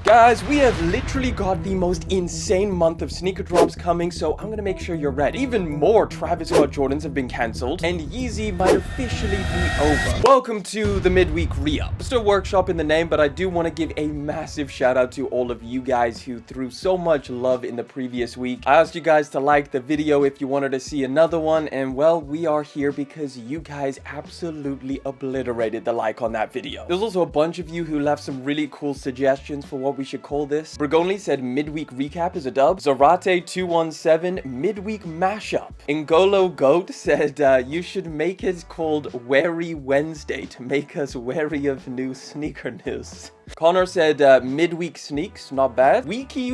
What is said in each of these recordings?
Guys, we have literally got the most insane month of sneaker drops coming, so I'm gonna make sure you're ready. Even more Travis Scott Jordans have been cancelled, and Yeezy might officially be over. Welcome to the midweek re-up. Still workshop in the name, but I do want to give a massive shout out to all of you guys who threw so much love in the previous week. I asked you guys to like the video if you wanted to see another one, and well, we are here because you guys absolutely obliterated the like on that video. There's also a bunch of you who left some really cool suggestions for what we should call this. Brigonli said midweek recap is a dub. Zarate217 midweek mashup. Ngolo Goat said you should make it called Wary Wednesday to make us wary of new sneaker news. Connor said midweek sneaks, not bad. Weeky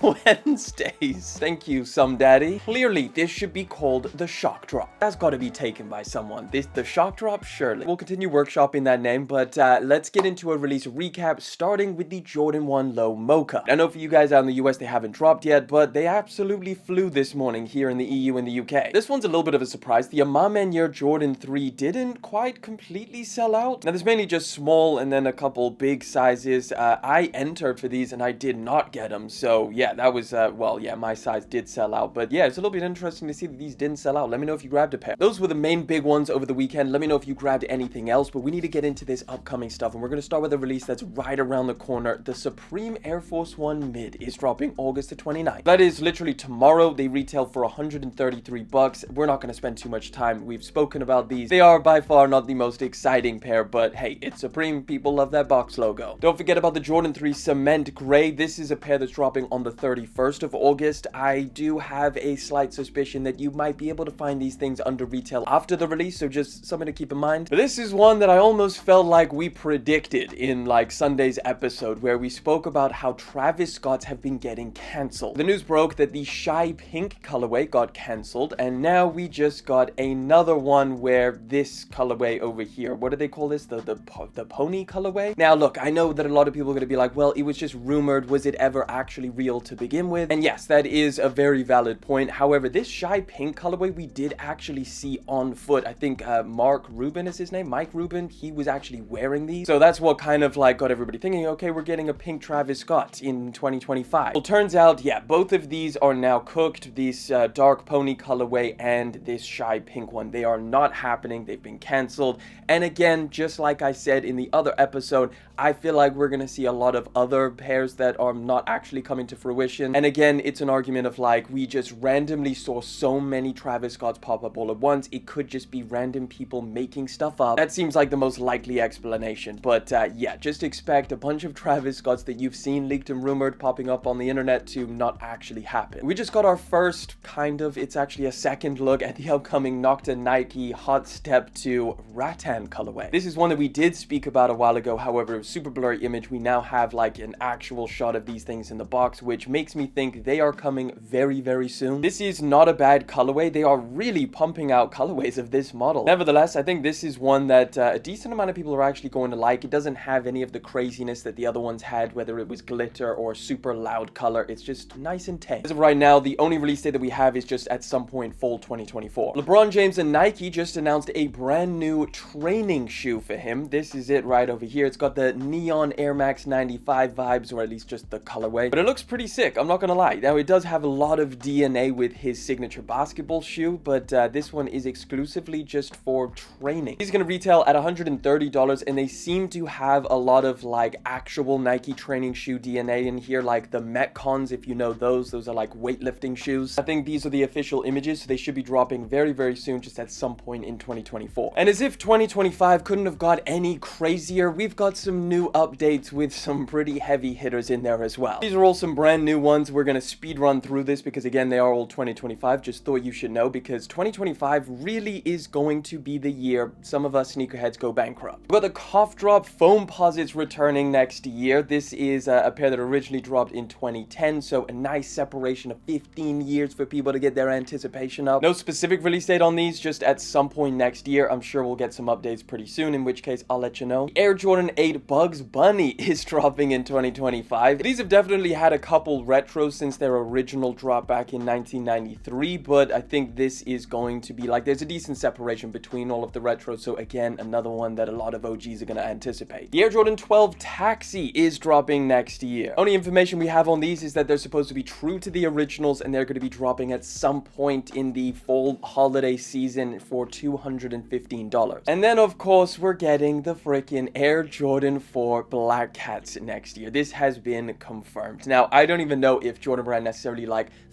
Wednesdays. Thank you, some daddy. Clearly, this should be called the shock drop. That's got to be taken by someone. The shock drop, surely. We'll continue workshopping that name, but let's get into a release recap, starting with the Jordan 1 Low Mocha. I know for you guys out in the US, they haven't dropped yet, but they absolutely flew this morning here in the EU and the UK. This one's a little bit of a surprise. The A Ma Maniere Jordan 3 didn't quite completely sell out. Now, there's mainly just small and then a couple big sizes. I entered for these and I did not get them, so yeah, that was, well, yeah, my size did sell out, but yeah, it's a little bit interesting to see that these didn't sell out. Let me know if you grabbed a pair. Those were the main big ones over the weekend. Let me know if you grabbed anything else, but we need to get into this upcoming stuff, and we're going to start with a release that's right around the corner. The Supreme Air Force One Mid is dropping August the 29th. That is literally tomorrow. They retail for 133 bucks. We're not going to spend too much time. We've spoken about these. They are by far not the most exciting pair, but hey, it's Supreme. People love that box logo. Don't forget about the Jordan 3 Cement Gray. This is a pair that's dropping on the 31st of August. I do have a slight suspicion that you might be able to find these things under retail after the release, so just something to keep in mind. But this is one that I almost felt like we predicted in like Sunday's episode, where we spoke about how Travis Scott's have been getting cancelled. The news broke that the Shy Pink colorway got cancelled, and now we just got another one where this colorway over here, what do they call this? The pony colorway? Now look, I know that a lot of people are going to be like, well, it was just rumored. Was it ever actually real to begin with? And yes, that is a very valid point. However, this Shy Pink colorway we did actually see on foot. I think Mark Rubin is his name, Mike Rubin. He was actually wearing these, so that's what kind of like got everybody thinking, okay, we're getting a pink Travis Scott in 2025. Well, turns out, yeah, both of these are now cooked. This dark pony colorway and this Shy Pink one, they are not happening. They've been canceled. And again, just like I said in the other episode, I feel like we're gonna see a lot of other pairs that are not actually coming to fruition. And again, it's an argument of like, we just randomly saw so many Travis Scotts pop up all at once. It could just be random people making stuff up. That seems like the most likely explanation. But yeah, just expect a bunch of Travis Scotts that you've seen leaked and rumored popping up on the internet to not actually happen. We just got our first kind of, it's actually a second look at the upcoming Nocta Nike Hot Step 2 Rattan colorway. This is one that we did speak about a while ago. However, it was super blurry image. We now have like an actual shot of these things in the box, which makes me think they are coming very, very soon. This is not a bad colorway. They are really pumping out colorways of this model. Nevertheless, I think this is one that a decent amount of people are actually going to like. It doesn't have any of the craziness that the other ones had, whether it was glitter or super loud color. It's just nice and tame. As of right now, the only release date that we have is just at some point fall 2024. LeBron James and Nike just announced a brand new training shoe for him. This is it right over here. It's got the neon Air Max 95 vibes, or at least just the colorway, but it looks pretty sick. I'm not gonna lie. Now, it does have a lot of DNA with his signature basketball shoe, but this one is exclusively just for training. He's gonna retail at $130, and they seem to have a lot of like actual Nike training shoe DNA in here, like the Metcons, if you know those are like weightlifting shoes. I think these are the official images, so they should be dropping very, very soon, just at some point in 2024. And as if 2025 couldn't have got any crazier, we've got some new updates with some pretty heavy hitters in there as well. These are all some brand new ones. We're gonna speed run through this because again, they are all 2025. Just thought you should know, because 2025 really is going to be the year some of us sneakerheads go bankrupt. But the cough drop Foamposites returning next year. This is a pair that originally dropped in 2010, so a nice separation of 15 years for people to get their anticipation up. No specific release date on these, just at some point next year. I'm sure we'll get some updates pretty soon, in which case I'll let you know. Air Jordan 8 Bugs Bunny is dropping in 2025. These have definitely had a couple couple retros since their original drop back in 1993, but I think this is going to be like, there's a decent separation between all of the retros, so again, another one that a lot of OGs are going to anticipate. The Air Jordan 12 Taxi is dropping next year. Only information we have on these is that they're supposed to be true to the originals, and they're going to be dropping at some point in the fall holiday season for $215. And then, of course, we're getting the freaking Air Jordan 4 Black Cats next year. This has been confirmed. Now, I don't even know if Jordan Brand necessarily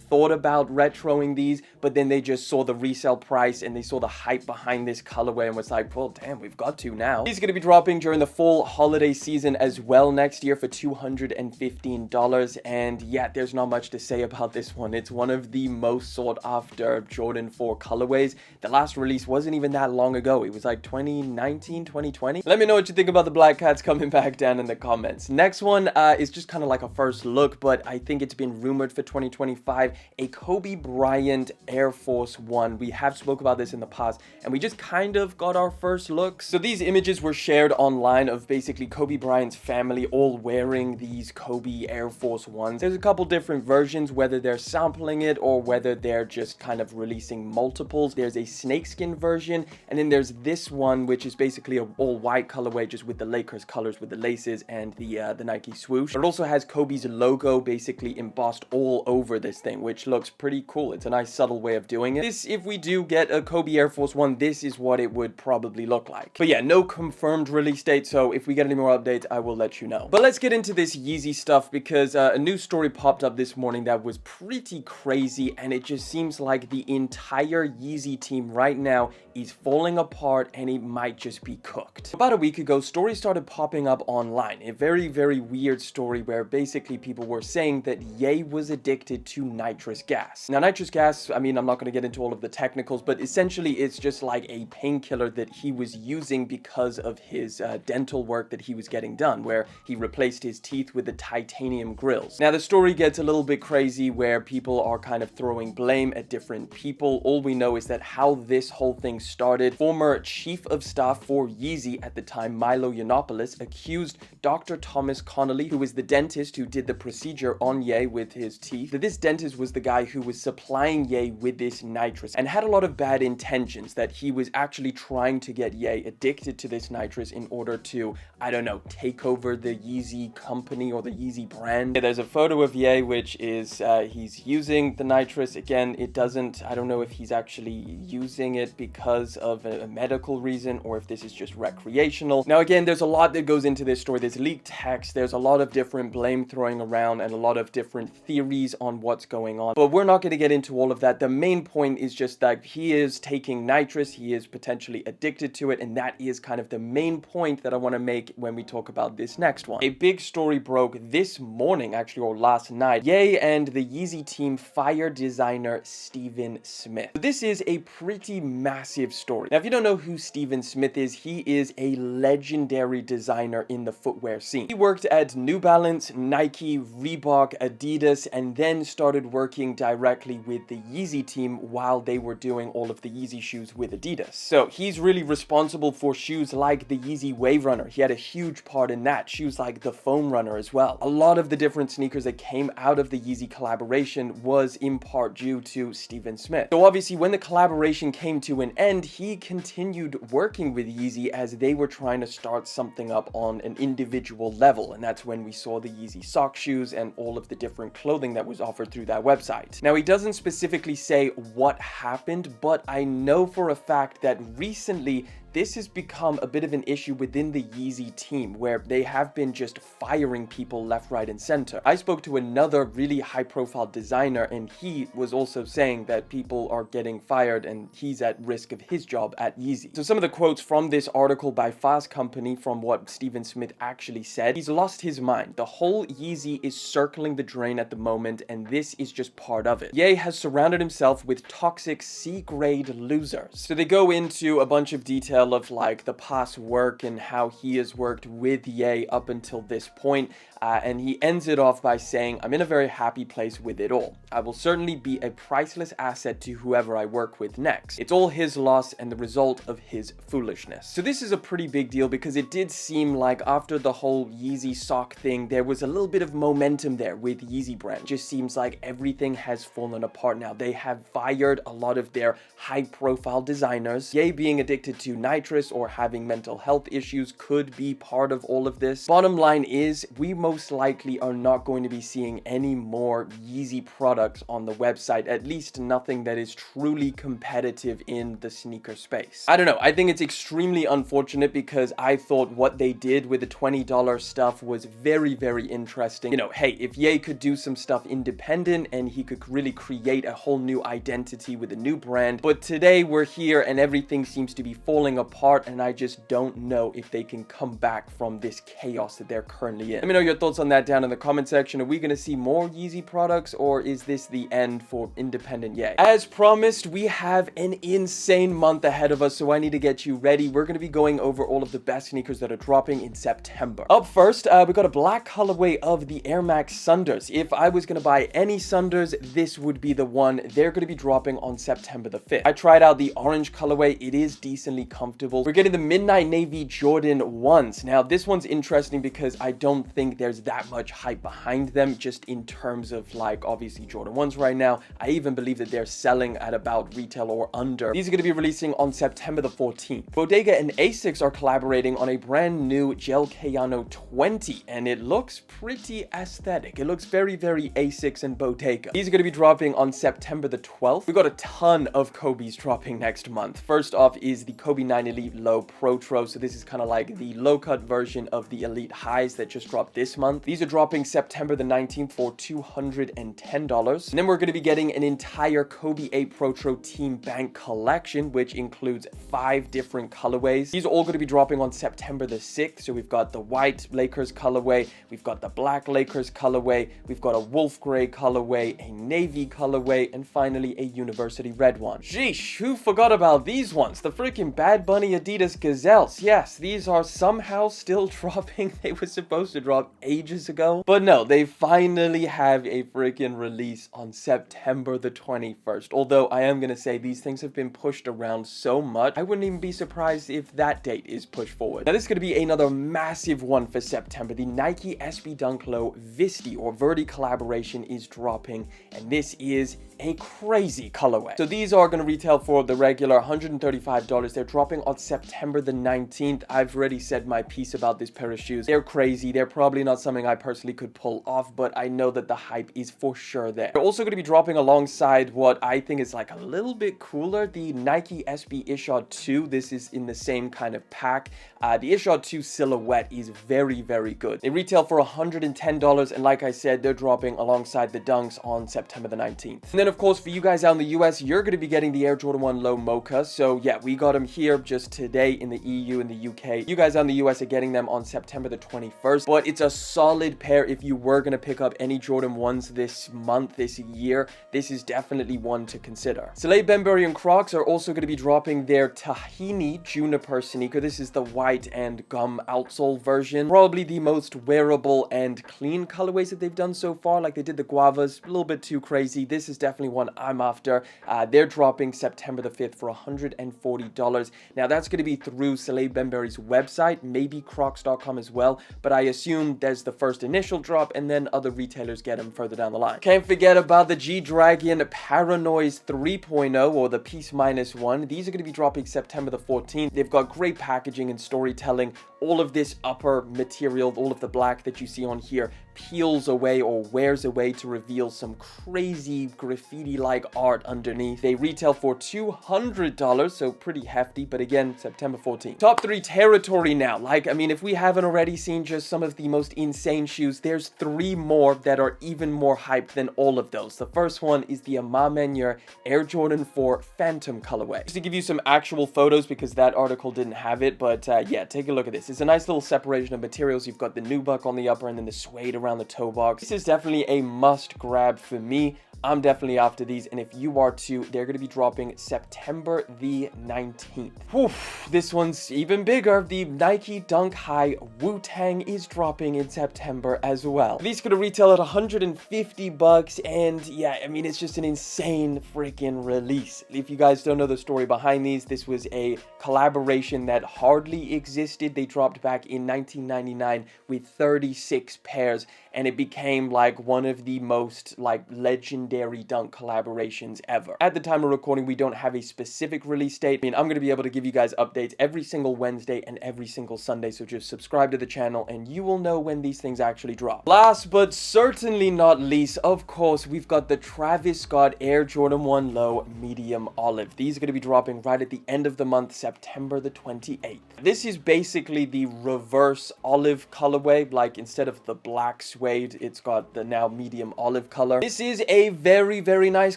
thought about retroing these, but then they just saw the resale price and they saw the hype behind this colorway and was like, well, damn, we've got to now. These are going to be dropping during the full holiday season as well next year for $215. And yeah, there's not much to say about this one. It's one of the most sought after Jordan 4 colorways. The last release wasn't even that long ago. It was like 2019, 2020. Let me know what you think about the Black Cats coming back down in the comments. Next one is just kind of like a first look, but I think it's been rumored for 2025. A Kobe Bryant Air Force One. We have spoke about this in the past, and we just kind of got our first look. So these images were shared online of basically Kobe Bryant's family all wearing these Kobe Air Force Ones. There's a couple different versions, whether they're sampling it or whether they're just kind of releasing multiples. There's a snakeskin version, and then there's this one, which is basically an all-white colorway, just with the Lakers colors, with the laces and the Nike swoosh. It also has Kobe's logo basically embossed all over this thing, which looks pretty cool. It's a nice subtle way of doing it. This, if we do get a Kobe Air Force One, this is what it would probably look like. But yeah, no confirmed release date, so if we get any more updates, I will let you know. But let's get into this Yeezy stuff, because a new story popped up this morning that was pretty crazy, and it just seems like the entire Yeezy team right now is falling apart, and it might just be cooked. About a week ago, stories started popping up online. A very, very weird story where basically people were saying that Ye was addicted to nitrous gas. Now, nitrous gas, I mean, I'm not going to get into all of the technicals, but essentially it's just like a painkiller that he was using because of his dental work that he was getting done, where he replaced his teeth with the titanium grills. Now, the story gets a little bit crazy where people are kind of throwing blame at different people. All we know is that how this whole thing started, former chief of staff for Yeezy at the time, Milo Yiannopoulos, accused Dr. Thomas Connolly, who was the dentist who did the procedure on Ye with his teeth, that this dentist was the guy who was supplying Ye with this nitrous and had a lot of bad intentions, that he was actually trying to get Ye addicted to this nitrous in order to, I don't know, take over the Yeezy company or the Yeezy brand. Yeah, there's a photo of Ye, which is he's using the nitrous. Again, it doesn't, I don't know if he's actually using it because of a medical reason or if this is just recreational. Now, again, there's a lot that goes into this story. There's leaked text, there's a lot of different blame throwing around and a lot of different theories on what's going on, but we're not going to get into all of that. The main point is just that he is taking nitrous, he is potentially addicted to it, and that is kind of the main point that I want to make when we talk about this next one. A big story broke this morning, actually, or last night. Ye and the Yeezy team fired designer Steven Smith. This is a pretty massive story. Now, if you don't know who Steven Smith is, he is a legendary designer in the footwear scene. He worked at New Balance, Nike, Reebok, Adidas, and then started working directly with the Yeezy team while they were doing all of the Yeezy shoes with Adidas. So he's really responsible for shoes like the Yeezy Wave Runner. He had a huge part in that. Shoes like the Foam Runner as well. A lot of the different sneakers that came out of the Yeezy collaboration was in part due to Steven Smith. So obviously when the collaboration came to an end, he continued working with Yeezy as they were trying to start something up on an individual level. And that's when we saw the Yeezy sock shoes and all of the different clothing that was offered through that website. Now, he doesn't specifically say what happened, but I know for a fact that recently this has become a bit of an issue within the Yeezy team, where they have been just firing people left, right, and center. I spoke to another really high-profile designer, and he was also saying that people are getting fired and he's at risk of his job at Yeezy. So some of the quotes from this article by Fast Company from what Steven Smith actually said: he's lost his mind. The whole Yeezy is circling the drain at the moment, and this is just part of it. Ye has surrounded himself with toxic C-grade losers. So they go into a bunch of detail tell of like the past work and how he has worked with Ye up until this point. And he ends it off by saying, "I'm in a very happy place with it all. I will certainly be a priceless asset to whoever I work with next. It's all his loss and the result of his foolishness." So this is a pretty big deal because it did seem like after the whole Yeezy sock thing, there was a little bit of momentum there with Yeezy brand. Just seems like everything has fallen apart now. They have fired a lot of their high profile designers. Ye being addicted to nitrous or having mental health issues could be part of all of this. Bottom line is, we most likely are not going to be seeing any more Yeezy products on the website, at least nothing that is truly competitive in the sneaker space. I don't know, I think it's extremely unfortunate because I thought what they did with the $20 stuff was very, very interesting. You know, hey, if Ye could do some stuff independent and he could really create a whole new identity with a new brand, but today we're here and everything seems to be falling apart, and I just don't know if they can come back from this chaos that they're currently in. Let me know your thoughts on that down in the comment section. Are we going to see more Yeezy products, or is this the end for independent Ye? As promised, we have an insane month ahead of us, so I need to get you ready. We're going to be going over all of the best sneakers that are dropping in September. Up first, we got a black colorway of the Air Max Sunders. If I was going to buy any Sunders, this would be the one. They're going to be dropping on September the 5th. I tried out the orange colorway. It is decently comfortable. We're getting the Midnight Navy Jordan 1s. Now, this one's interesting because I don't think there's that much hype behind them, just in terms of like, obviously Jordan 1s right now. I even believe that they're selling at about retail or under. These are going to be releasing on September the 14th. Bodega and Asics are collaborating on a brand new Gel Kayano 20, and it looks pretty aesthetic. It looks very, very Asics and Bodega. These are going to be dropping on September the 12th. We got a ton of Kobe's dropping next month. First off is the Kobe 9 Elite Low Protro. So this is kind of like the low cut version of the Elite Highs that just dropped this month. These are dropping September the 19th for $210. And then we're going to be getting an entire Kobe 8 Protro Team Bank collection, which includes 5 different colorways. These are all going to be dropping on September the 6th. So we've got the white Lakers colorway, we've got the black Lakers colorway, we've got a wolf gray colorway, a navy colorway, and finally a university red one. Sheesh, who forgot about these ones? The freaking Bad Bunny Adidas Gazelles. Yes, these are somehow still dropping. They were supposed to drop ages ago, but no, they finally have a freaking release on September the 21st. Although I am gonna say these things have been pushed around so much, I wouldn't even be surprised if that date is pushed forward. Now this is gonna be another massive one for September. The Nike SB Dunk Low Verdy or Verdy collaboration is dropping, and this is a crazy colorway. So these are going to retail for the regular $135. They're dropping on September the 19th. I've already said my piece about this pair of shoes. They're crazy. They're probably not something I personally could pull off, but I know that the hype is for sure there. They're also going to be dropping alongside what I think is like a little bit cooler, the Nike SB Ishod 2. This is in the same kind of pack. The Ishod 2 silhouette is very, very good. They retail for $110, and like I said, they're dropping alongside the Dunks on September the 19th. And then, of course, for you guys out in the US, you're going to be getting the Air Jordan 1 Low Mocha. So yeah, we got them here just today in the EU and the UK. You guys out in the US are getting them on September the 21st, but it's a solid pair if you were going to pick up any Jordan 1s this month, this year. This is definitely one to consider. Soleil Benbury and Crocs are also going to be dropping their Tahini Juniper sneaker. This is the white and gum outsole version. Probably the most wearable and clean colorways that they've done so far. Like they did the Guavas, a little bit too crazy. This is definitely one I'm after. They're dropping September the 5th for $140. Now that's going to be through Soleil Benbury's website, maybe crocs.com as well, but I assume there's the first initial drop and then other retailers get them further down the line. Can't forget about the G-Dragon Paranoise 3.0 or the Peace Minus 1. These are going to be dropping September the 14th. They've got great packaging and storytelling. All of this upper material, all of the black that you see on here peels away or wears away to reveal some crazy graffiti-like art underneath. They retail for $200, so pretty hefty, but again, September 14th. Top 3 territory now. Like, I mean, if we haven't already seen just some of the most insane shoes, there's 3 more that are even more hyped than all of those. The first one is the A Ma Maniere Air Jordan 4 Phantom colorway. Just to give you some actual photos because that article didn't have it, but yeah, take a look at this. this. It's a nice little separation of materials. You've got the nubuck on the upper and then the suede around the toe box. This is definitely a must grab for me. I'm definitely after these, and if you are too, they're going to be dropping September the 19th. Oof, this one's even bigger. The Nike Dunk High Wu-Tang is dropping in September as well. These could retail at 150 bucks, and yeah, I mean, it's just an insane freaking release. If you guys don't know the story behind these, this was a collaboration that hardly existed. They dropped back in 1999 with 36 pairs, and it became like one of the most like legendary dunk collaborations ever. At the time of recording, we don't have a specific release date. I mean, I'm going to be able to give you guys updates every single Wednesday and every single Sunday, so just subscribe to the channel and you will know when these things actually drop. Last but certainly not least, of course, we've got the Travis Scott Air Jordan 1 Low Medium Olive. These are going to be dropping right at the end of the month, September the 28th. This is basically the reverse olive colorway. Like, instead of the black suede, it's got the now medium olive color. This is a very, very nice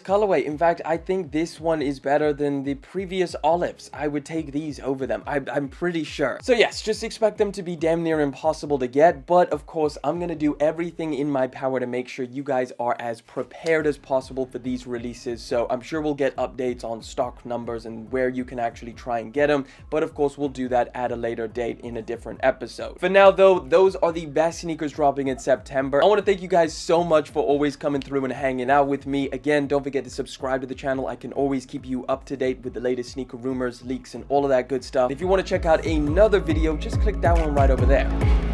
colorway. In fact, I think this one is better than the previous olives. I would take these over them. I'm pretty sure. So yes, just expect them to be damn near impossible to get. But of course, I'm going to do everything in my power to make sure you guys are as prepared as possible for these releases. So I'm sure we'll get updates on stock numbers and where you can actually try and get them. But of course, we'll do that at a later date in a different episode. For now though, those are the best sneakers dropping in September. I want to thank you guys so much for always coming through and hanging out with me. Again, don't forget to subscribe to the channel. I can always keep you up to date with the latest sneaker rumors, leaks, and all of that good stuff. If you want to check out another video, just click that one right over there.